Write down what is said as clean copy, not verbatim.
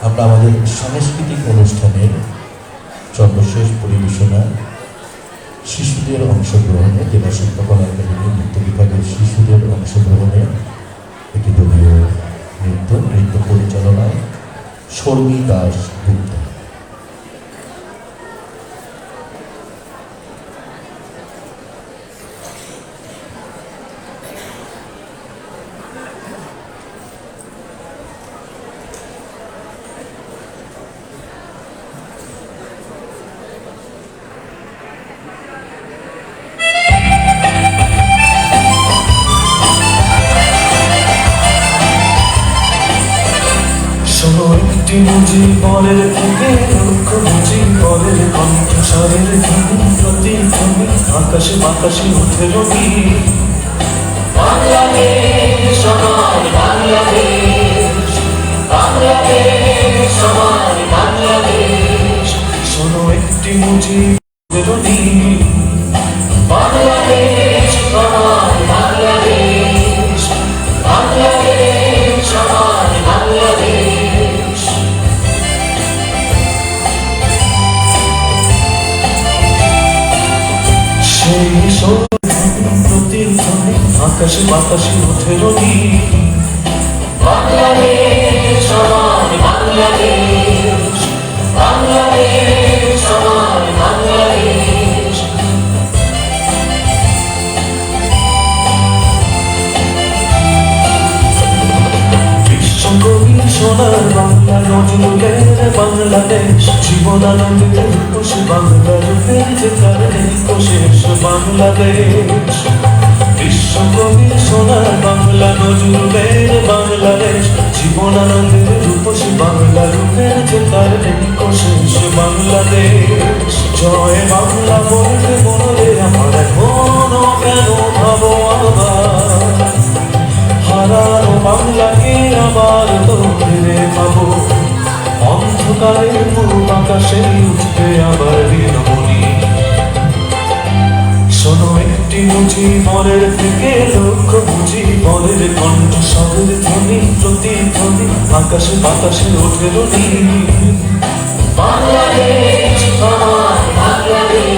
আমরা আমাদের সাংস্কৃতিক অনুষ্ঠানের সর্বশেষ পরিবেশনা শিশুদের অংশগ্রহণে, জেলা শিল্পকলা একাডেমি নৃত্য বিভাগের শিশুদের অংশগ্রহণে একটি দলীয় নৃত্য পরিচালনায় শর্মী দাস গুপ্ত। বুঝি বলের থেকে দুঃখ বুঝি বলের কণ্ঠস্বরের ধ্বনি প্রতিধ্বনি আকাশে বাতাসে উঠে রবি বাংলাদেশ আমার বাংলাদেশ, বাংলাদেশ আমার বাংলাদেশ। শোনো একটি বুঝি রবি বাংলাদেশ আমার বাংলাদেশ, বাংলাদেশ আমার বাংলাদেশ। প্রতিধ্বনি আকাশে বাতাসে উঠে রবি বাংলাদেশ আমার বাংলাদেশ, বাংলাদেশ আমার বাংলাদেশ। বিশ্বকবি সোনার বাংলা নজরুলের বাংলাদেশ, জীবনানন্দের খুশি বাংলা রূপের যে কারণে কোশেষ বাংলাদেশ। বিশ্বকবি সোনার বাংলা নজরুলের বাংলাদেশ, জীবনানন্দের রূপসী বাংলা রূপের যে কারণে কোশেষ বাংলাদেশ। জয় বাংলা বলতে মনে আমার এখনো কেন ভাবো আবার হারানো বাংলাকে আবার তো ফিরে পাবো। অন্ধকারের পূর্ব আকাশে উঠবে আবার নীলমণি। শোনো একটি বুঝি বলের থেকে লক্ষ্য বুঝি বলের কণ্ঠস্বরের ধ্বনি প্রতিধ্বনি আকাশে বাতাসে ওঠে রবি বাংলাদেশ আমার বাংলাদেশ,